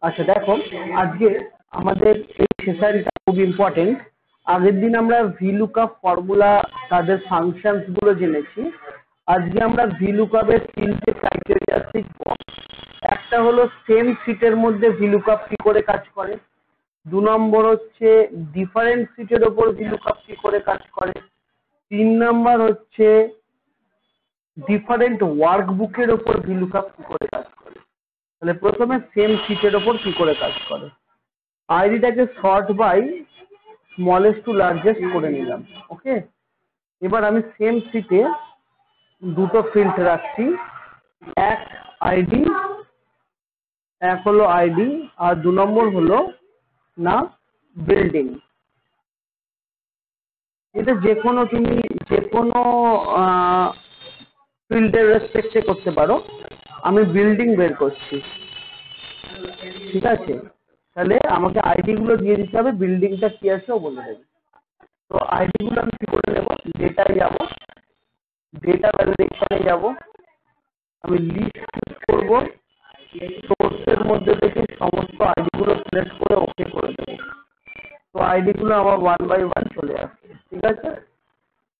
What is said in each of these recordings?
আচ্ছা দেখো, আজকে আমাদের এই সেশনটা খুব ইম্পর্টেন্ট। আগের দিন আমরা ভিলুকাপ ফর্মুলা তাদের ফাংশনস গুলো জেনেছি। আজকে আমরা ভিলুকাপের তিনটে ক্রাইটেরিয়া শিখবো। একটা হলো সেম সিটের মধ্যে ভিলুকাপ কি করে কাজ করে, 2 নম্বর হচ্ছে ডিফারেন্ট সিটের ওপর ভিলুকাপ কি করে কাজ করে, 3 নম্বর হচ্ছে ডিফারেন্ট ওয়ার্কবুকের ওপর ভিলুকাপ কি করে কাজ করে। তাহলে প্রথমে সেম সিটের ওপর কি করে কাজ করে। আইডিটাকে sort by smallest to largest করে নিলাম। ওকে, এবার আমি সেম সিটে দুটো ফিল্ড রাখছি। এক আইডি, এক হলো আইডি, আর 2 নম্বর হলো না বিল্ডিং। এটা যে কোনো তুমি যে কোনো ফিল্ডের রেসপেক্টে করতে পারো। আমি বিল্ডিং বের করছি, ঠিক আছে? তাহলে আমাকে আইডি গুলো দিয়ে দিতে হবে, বিল্ডিংটা কি আছে ও বলে দেবে। তো আইডি গুলো আমি কি করে নেবো, ডেটায় যাবো, ডেটা ভ্যালিডেশনে যাবো, আমি লিস্ট চুজ করবো, সোর্সের মধ্যে থেকে সমস্ত আইডি গুলো সিলেক্ট করে ওকে করে দেবো। তো আইডি গুলো আমার 1 বাই 1 চলে আসছে, ঠিক আছে?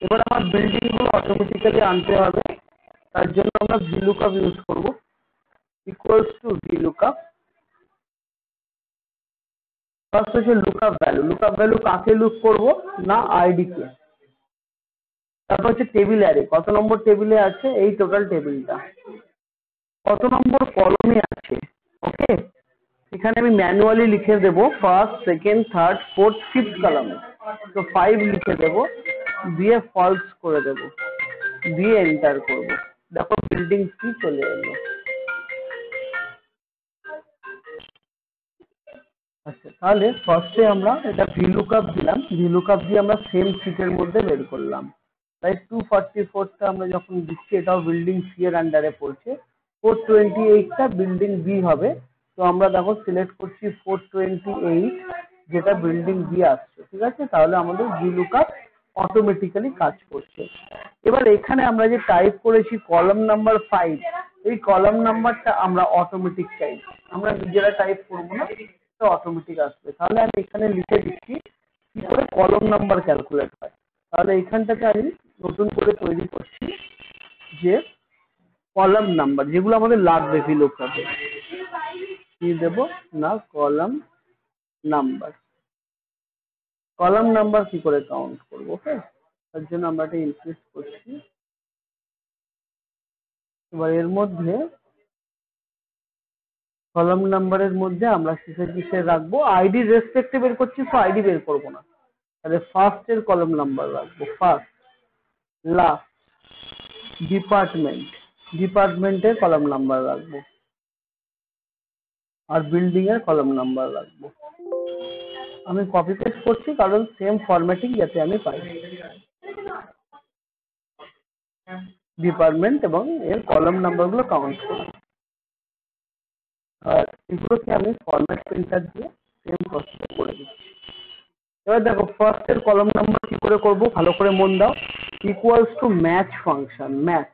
এবার আমার বিল্ডিং গুলো অটোমেটিক্যালি আনতে হবে। তার জন্য আমরা ভিলুকাপ ইউজ করবো, ইকুয়ালস টু ভিলুকাপ। ফার্স্ট হচ্ছে লুকআপ ভ্যালু। লুকআপ ভ্যালু কাকে লুক করব, না আইডি কে। তারপর হচ্ছে টেবিল অ্যারে, কত নম্বর টেবিলে আছে এই টোটাল টেবিলটা, কত নম্বর কলমে আছে। ওকে, এখানে আমি ম্যানুয়ালি লিখে দেব first, second, third, fourth, fifth কলামে। তো 5 লিখে দেব, দিয়ে ফলস করে দেব, দিয়ে এন্টার করব। দেখো বিল্ডিং কি চলে এলো। আচ্ছা, তাহলে ফার্স্টে আমরা এটা ভিলুকাপ দিলাম, ভিলুকাপ দিয়ে আমরা সেম সিটের মধ্যে বের করলাম। তাই 244টা আমরা যখন দিচ্ছি, এটাও বিল্ডিং সি এর আন্ডারে পড়ছে। 428টা বিল্ডিং বি হবে। তো আমরা দেখো সিলেক্ট করছি 428, যেটা বিল্ডিং বি আসছে, ঠিক আছে? তাহলে আমাদের ভিলুকাপ অটোমেটিক্যালি কাজ করছে। এবার এখানে আমরা যে টাইপ করেছি কলাম নাম্বার 5, এই কলাম নাম্বারটা আমরা অটোমেটিক চাই, আমরা নিজেরা টাইপ করবো না, অটোমেটিক আসবে। তাহলে আমি এখানে লিখে দিচ্ছি কি করে কলম নাম্বার ক্যালকুলেট হয়। তাহলে এইখানটাতে আমি নতুন করে তৈরি করছি যে কলাম নাম্বার যেগুলো আমাদের লাগবে ভিলুকাপে, কি দেব, না কলাম নাম্বার। কলাম নাম্বার কি করে কাউন্ট করবো, ওকে? তার জন্য আমরা এটা ইনক্রিজ করছি। এবার এর মধ্যে কলাম নাম্বারের মধ্যে আমরা কিসের কিসের রাখবো, আইডি রেসপেক্টে বের করছি, তো আইডি বের করবো না। তাহলে ফার্স্ট এর কলাম নাম্বার রাখবো ফার্স্ট, লাস্ট, ডিপার্টমেন্ট, ডিপার্টমেন্টের কলাম নাম্বার রাখবো, আর বিল্ডিং এর কলাম নাম্বার রাখবো। আমি কপি পেস্ট করছি কারণ সেম ফরম্যাটিং যাতে আমি পাই। ডিপার্টমেন্ট এবং এর কলাম নাম্বার গুলো কাউন্ট করবো, আর এগুলোকে আমি ফরম্যাট প্রিন্টার দিয়ে সেম প্রসেস করে দিচ্ছি। এবার দেখো ফার্স্ট এর কলাম নাম্বার কি করে করবো, ভালো করে মন দাও। Equals to match function. Match,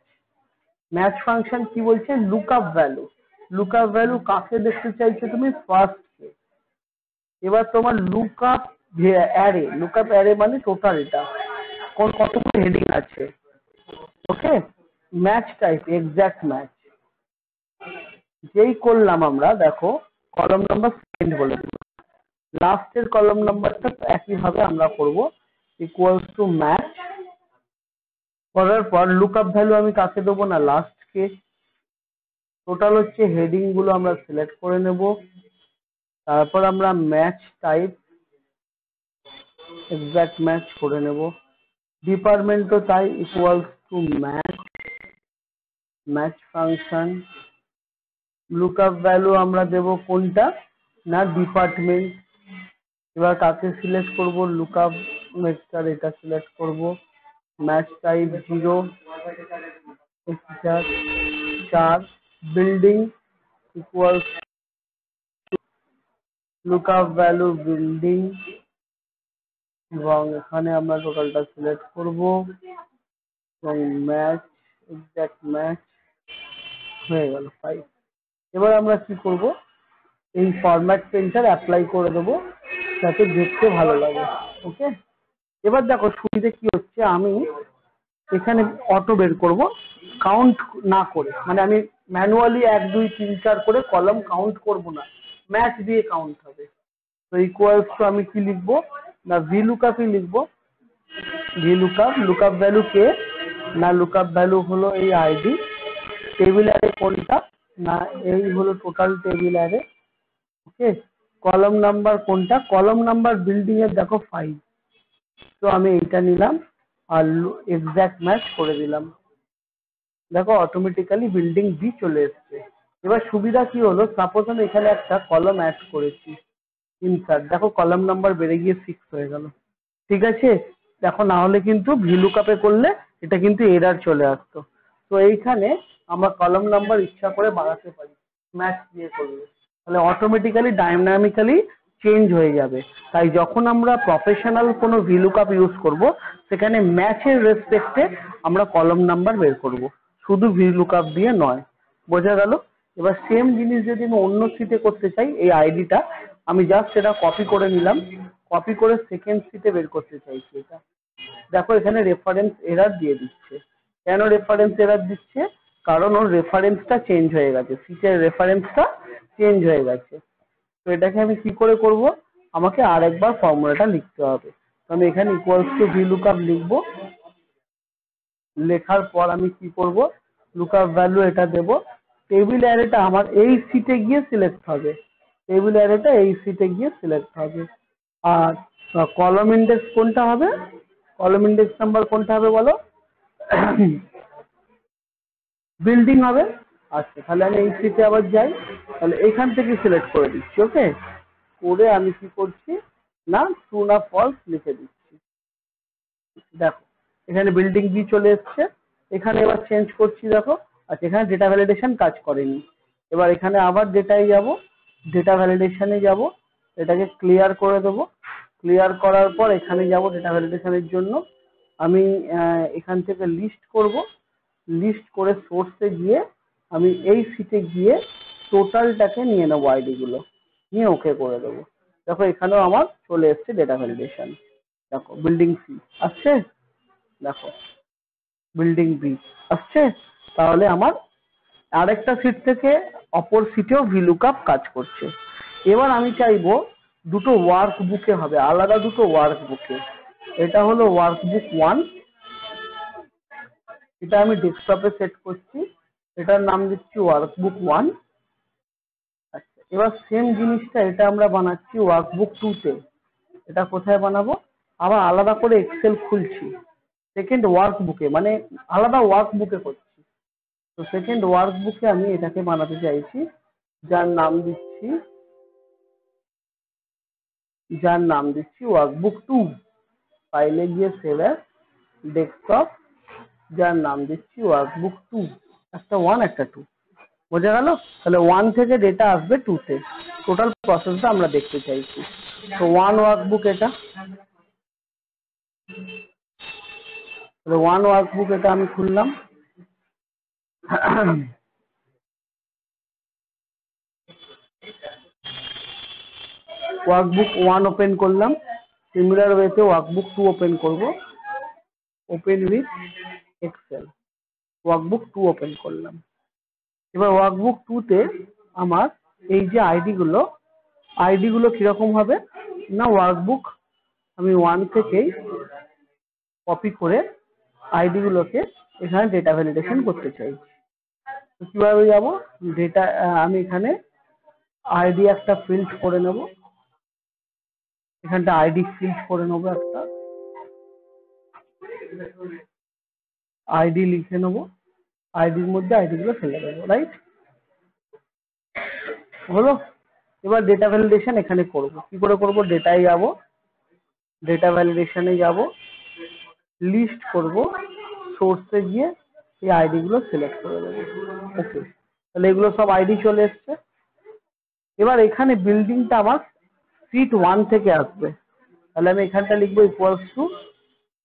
match function কি বলছে, লুকআপ ভ্যালু। লুকআপ ভ্যালু কাকে দেখতে চাইছো তুমি, ফার্স্ট কে। এবার তোমার লুকআপ অ্যারে, লুকআপ অ্যারে মানে টোটাল এটা কোন কতগুলো হেডিং আছে। ওকে, ম্যাচ টাইপ এক্সাক্ট ম্যাচ, যেই করলাম আমরা দেখো কলাম নাম্বার সেকেন্ড বলে দিল। লাস্টের কলাম নাম্বারটা একইভাবে আমরা করব, ইকুয়ালস টু ম্যাচ করার পর লুকআপ ভ্যালু আমি কাকে দেবো, না লাস্ট কে। টোটাল হচ্ছে হেডিং গুলো আমরা সিলেক্ট করে নেব। তারপর আমরা ম্যাচ টাইপ এক্সাক্ট ম্যাচ করে নেব। ডিপার্টমেন্টও তাই, equals to match, match function. Lookup value আমরা দেব কোনটা, না ডিপার্টমেন্ট। এবার কাকে সিলেক্ট করব, লুকআপ ভেক্টর এটা সিলেক্ট করব। Match type 0, exact 4, building equals lookup value building, এবং এখানে আমরা টোটালটা সিলেক্ট করব এবং ম্যাচ এক্সাক্ট ম্যাচ হয়ে গেল 5। এবার আমরা কি করব, এই ফরম্যাট পেন্টার অ্যাপ্লাই করে দেবো যাতে দেখতে ভালো লাগে। ওকে, এবার দেখো সুবিধে কি হচ্ছে, আমি এখানে অটো বের করব কাউন্ট না করে, মানে আমি ম্যানুয়ালি 1 2 3 4 করে কলাম কাউন্ট করব না, ম্যাচ দিয়ে কাউন্ট হবে। তো ইকুয়ালস টু আমি কি লিখবো না VLOOKUP ই লিখবো। VLOOKUP লুকআপ ভ্যালু কে না লুকআপ ভ্যালু হলো এই আইডি, টেবিল অ্যারে কোনটা না এই হলো টোটাল টেবিল অ্যারে। ওকে, কলাম নাম্বার কোনটা, কলাম নাম্বার বিল্ডিং এর দেখো 5, তো আমি এইটা নিলাম আর এক্সাক্ট ম্যাচ করে দিলাম। দেখো অটোমেটিক্যালি বিল্ডিং বি চলে এসছে। এবার সুবিধা কি হলো, সাপোজ আমি এখানে একটা কলাম অ্যাড করেছি ইনসার্ট, দেখো কলাম নাম্বার বেড়ে গিয়ে 6 হয়ে গেল। ঠিক আছে, দেখো না হলে কিন্তু VLOOKUP এ করলে এটা কিন্তু এরর চলে আসতো। তো এইখানে আমরা কলাম নাম্বার ইচ্ছা করে বাড়াতে পারি ম্যাচ দিয়ে করলে, তাহলে অটোমেটিক্যালি ডাইনামিক্যালি চেঞ্জ হয়ে যাবে। তাই যখন আমরা প্রফেশনাল কোনো VLOOKUP ইউজ করব সেখানে ম্যাচের রেসপেক্টে আমরা কলাম নাম্বার বের করব, শুধু VLOOKUP দিয়ে নয়। বোঝা গেল? এবার সেম জিনিস যদি আমি অন্য শীটে করতে চাই, এই আইডিটা আমি জাস্ট এটা কপি করে নিলাম, কপি করে সেকেন্ড শীটে বের করতে চাইছি এটা। দেখো এখানে রেফারেন্স এরর দিয়ে দিচ্ছে। কেন রেফারেন্স এরর দিচ্ছে, কারণ ওর রেফারেন্সটা চেঞ্জ হয়ে গেছে, শীটের রেফারেন্সটা চেঞ্জ হয়ে গেছে। তো এটাকে আমি কি করে করব, আমাকে আরেকবার ফর্মুলাটা লিখতে হবে। তো আমি এখানে ইকুয়ালস টু VLOOKUP লিখবো, লেখার পর আমি কি করব, লুকআপ ভ্যালু এটা দেব, টেবিল অ্যারেটা আমার এই সিটে গিয়ে সিলেক্ট হবে, টেবিল অ্যারেটা এই সিটে গিয়ে সিলেক্ট হবে। আর কলাম ইন্ডেক্স কোনটা হবে, কলাম ইন্ডেক্স নাম্বার কোনটা হবে বলো, বিল্ডিং হবে। আচ্ছা তাহলে আমি এই সিটে আবার যাই, তাহলে এখান থেকে সিলেক্ট করে দিচ্ছি। ওকে, করে আমি কি করছি না ট্রু না ফলস লিখে দিচ্ছি। দেখো এখানে বিল্ডিং বি চলে এসছে, এখানে এবার চেঞ্জ করছি দেখো। আচ্ছা এখানে ডেটা ভ্যালিডেশন কাজ করেনি, এবার এখানে আবার ডেটায় যাব, ডেটা ভ্যালিডেশনে যাব, এটাকে ক্লিয়ার করে দেবো। ক্লিয়ার করার পর এখানে যাব ডেটা ভ্যালিডেশনের জন্য, আমি এখান থেকে লিস্ট করব, লিস্ট করে সোর্সে গিয়ে আমি এই সিটে গিয়ে টোটালটাকে নিয়ে নেবো আইডি গুলো, নিয়ে ওকে করে দেবো। দেখো এখানেও আমার চলে এসছে ডেটা ভ্যালিডেশন। দেখো বিল্ডিং সি আসছে, দেখো বিল্ডিং বি আসছে। তাহলে আমার আরেকটা সিট থেকে অপর সিটেও VLOOKUP কাজ করছে। এবার আমি চাইবো দুটো ওয়ার্ক বুকে হবে, আলাদা দুটো ওয়ার্ক বুকে। এটা হলো ওয়ার্কবুক 1, এটা আমি ডেস্কটপে সেট করছি, এটার নাম দিচ্ছি ওয়ার্কবুক 1। আচ্ছা এবার সেম জিনিসটা এটা আমরা বানাচ্ছি ওয়ার্কবুক 2 তে। এটা কোথায় বানাবো, আবার আলাদা করে এক্সেল খুলছি সেকেন্ড ওয়ার্কবুকে, মানে আলাদা ওয়ার্কবুকে করছি। তো সেকেন্ড ওয়ার্কবুকে আমি এটাকে বানাতে চাইছি, যার নাম দিচ্ছি ওয়ার্কবুক 2। ফাইলে গিয়ে সেভ অ্যাজ ডেস্কটপ, যার নাম দিচ্ছি ওয়ার্কবুক 2, একটা 1 একটা 2। বোঝা গেল? তাহলে 1 থেকে ডেটা আসবে 2 তে, টোটাল প্রসেসটা আমরা দেখতে চাইছি। তো 1 ওয়ার্কবুক এটা, 1 ওয়ার্কবুক এটা আমি খুললাম। ওয়ার্কবুক 1 ওপেন করলাম, সিমিলার ওয়েতে ওয়ার্কবুক 2 ওপেন করব, open with Excel, workbook 2 open করলাম। এবার ওয়ার্কবুক 2 তে আমার এই যে আইডি গুলো কিরকম হবে না, ওয়ার্কবুক আমি 1 থেকেই কপি করে আইডি গুলোকে এখানে ডেটা ভ্যালিডেশন করতে চাই। তো কিভাবে যাব, ডেটা আমি এখানে আইডি একটা ফিল্ড করে নেব, এখানটা আইডি ফিল্ড করে নেবো, একটা আইডি লিখে নেবো, আইডির মধ্যে আইডি গুলো ফেলে দেবো, রাইট হলো। এবার ডেটা ভ্যালিডেশন এখানে করব, কি করে করব, ডেটায় যাব, ডেটা ভ্যালিডেশনে যাব, লিস্ট করব, সোর্সে গিয়ে এই আইডি গুলো সিলেক্ট করে দেবো। ওকে, তাহলে এগুলো সব আইডি চলে এসছে। এবার এখানে বিল্ডিংটা আমার সিট 1 থেকে আসবে, তাহলে আমি এখানটা লিখবো ইকুয়ালস টু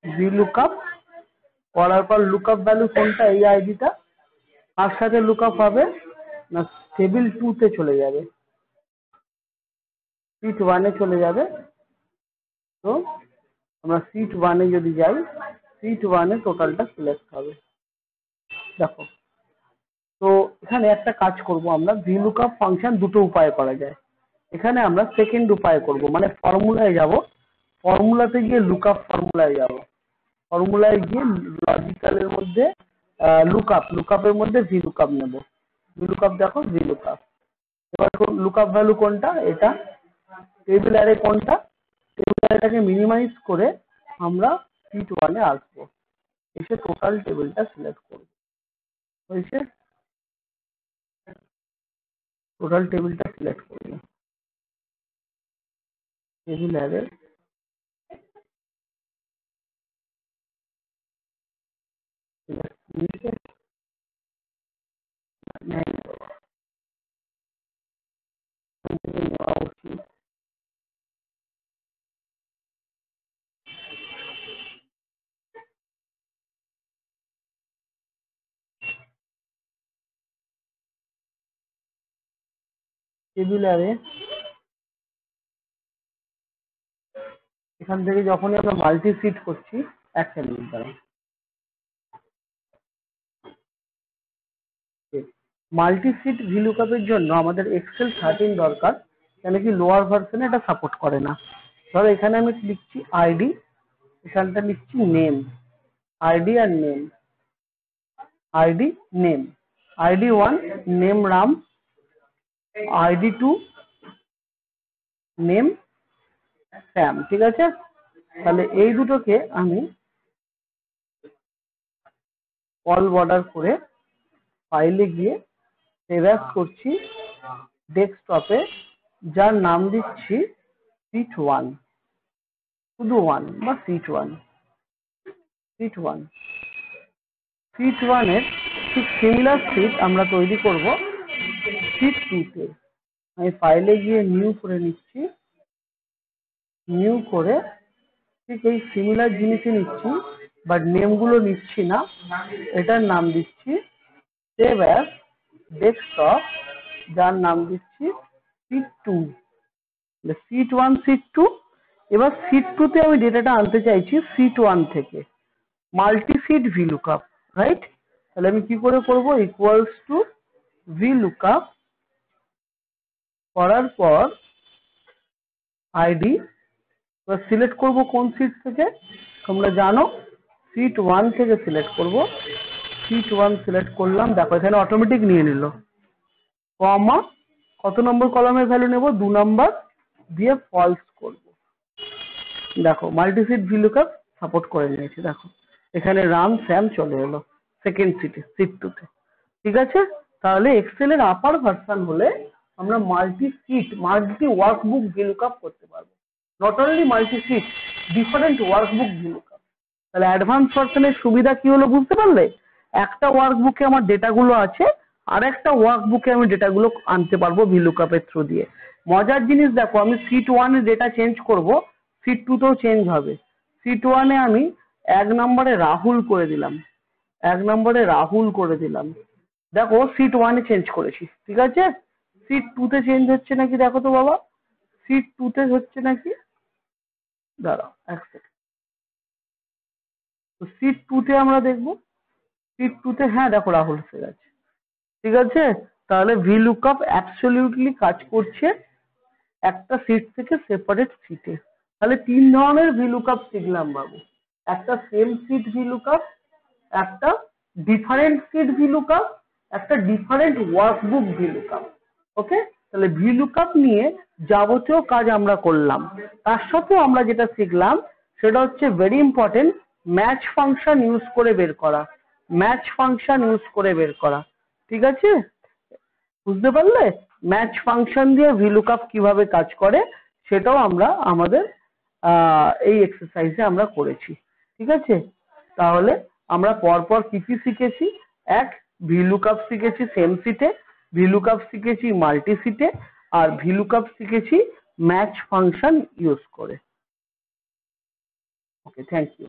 VLOOKUP, করার পর লুকআপ ভ্যালু কোনটা, এই আইডিটা, তার সাথে লুকআপ হবে না টেবিল 2 তে চলে যাবে, সিট 1 এ চলে যাবে। তো আমরা সিট 1 এ যদি যাই, সিট 1 এ টোটালটা সিলেক্ট হবে। দেখো, তো এখানে একটা কাজ করব আমরা, ভিলুকআপ ফাংশন দুটো উপায়ে করা যায়। এখানে আমরা সেকেন্ড উপায় করব, মানে ফর্মুলায় যাব, ফর্মুলাতে গিয়ে লুকআপ ফর্মুলায় যাব, ফর্মুলায় গিয়ে লজিক্যালের মধ্যে লুকআপের মধ্যে ভিলুকআপ নেব। ভিলুকআপ দেখো, ভিলুকআপ। এবার লুকআপ ভ্যালু কোনটা? এটা। টেবিল অ্যারে কোনটা? টেবিল অ্যারেটাকে মিনিমাইজ করে আমরা সিট 1 এ আসবো, এসে টোটাল টেবিলটা সিলেক্ট করব। হয়েছে? টোটাল টেবিলটা সিলেক্ট করব, টেবিল অ্যারে সিলেক্ট নেওয়া উচিত। টেবিল অ্যারে এখান থেকে যখনই আমরা মাল্টি সিট করছি, একটা মিনিট দাঁড়ান, মাল্টি সিট ভিলুকআপের জন্য আমাদের এক্সেল 13 দরকার, কেন কি লোয়ার ভার্সনে এটা সাপোর্ট করে না। ধরো এখানে আমি লিখছি আইডি, এখানটা লিখছি নেম, আইডি আর name, ID name, ID 1 name Ram, ID 2 name Sam. ঠিক আছে? তাহলে এই দুটোকে আমি অল বর্ডার করে ফাইলে গিয়ে সেভ অ্যাজ করছি ডেস্কটপে, যার নাম দিচ্ছি সিট 1, শুধু 1 বা সিট 1, সিট 1। সিট 1 এর ঠিক সিমিলার সিট আমরা তৈরি করব সিট 2 তে। আমি ফাইলে গিয়ে নিউ করে নিচ্ছি, নিউ করে ঠিক এই সিমিলার জিনিসই নিচ্ছি, বাট নেমগুলো নিচ্ছি না, এটার নাম দিচ্ছি সেভ অ্যাজ ডেস্কটপ, যার নাম দিচ্ছি সিট 2, সিট 1 সিট 2। এবার সিট 2 তে আমি ডেটাটা আনতে চাইছি সিট 1 থেকে, মাল্টি সিট ভিলুকআপ, রাইট? তাহলে আমি কি করে করব? ইকুয়ালস টু ভিলুকআপ করার পর আইডি, এবার সিলেক্ট করব কোন সিট থেকে? তোমরা জানো সিট 1 থেকে সিলেক্ট করব। সিট 1 সিলেক্ট করলাম, দেখো এখানে অটোমেটিক নিয়ে নিল, কমা কত নম্বর কলামের ভ্যালু নেব? 2 নম্বর, দিয়ে ফলস করব। দেখো মাল্টি সিট ভিলুকআপ সাপোর্ট করে নিয়েছে, দেখো এখানে রাম স্যাম চলে এলো সেকেন্ড সিটে, সিট 2 তে। ঠিক আছে? তাহলে এক্সেলের আপার ভার্সন হলে আমরা multi sheet, multi workbook VLOOKUP করতে পারবো। Not only multi sheet, different workbook VLOOKUP. তাহলে অ্যাডভান্স ভার্সনের সুবিধা কি হলো বুঝতে পারলে? একটা ওয়ার্কবুকে আমার ডেটাগুলো আছে, আর একটা ওয়ার্কবুকে আমি ডেটাগুলো আনতে পারবো ভিলুকআপের থ্রু দিয়ে। মজার জিনিস দেখো, আমি সিট 1 এ ডেটা চেঞ্জ করব, সিট 2 তেও চেঞ্জ হবে। সিট 1 এ আমি 1 নম্বরে রাহুল করে দিলাম, 1 নম্বরে রাহুল করে দিলাম, দেখো সিট 1 এ চেঞ্জ করেছি। ঠিক আছে? সিট 2 তে চেঞ্জ হচ্ছে নাকি দেখো তো বাবা, সিট 2 তে হচ্ছে নাকি? দাঁড়াও এক সেকেন্ড, তো সিট 2 তে আমরা দেখবো, সিট 2 তে হ্যাঁ দেখো রাহুল এসে গেছে। ঠিক আছে? তাহলে ভিলুকআপ অ্যাবসলিউটলি কাজ করছে একটা সিট থেকে সেপারেট সিটে। তাহলে 3 ধরনের ভিলুকআপ শিখলাম বাবু, একটা সেম সিট ভিলুকআপ, একটা ডিফারেন্ট সিট ভিলুকআপ, একটা ডিফারেন্ট ওয়ার্কবুক ভিলুকআপ। ওকে? তাহলে ভিলুকআপ নিয়ে যাবতীয় কাজ আমরা করলাম, তার সাথে আমরা যেটা শিখলাম সেটা হচ্ছে very important, match function use করে বের করা, ম্যাচ ফাংশন ইউজ করে বের করা। ঠিক আছে? বুঝতে পারলে? ম্যাচ ফাংশন দিয়ে ভিলুকআপ কিভাবে কাজ করে সেটাও আমরা আমাদের এই এক্সারসাইজে আমরা করেছি। ঠিক আছে? তাহলে আমরা পরপর কি কি শিখেছি? এক, ভিলুকআপ শিখেছি সেম সিটে, ভিলুকআপ শিখেছি মাল্টি সিটে, আর ভিলুকআপ শিখেছি ম্যাচ ফাংশন ইউজ করে। ওকে, থ্যাংক ইউ।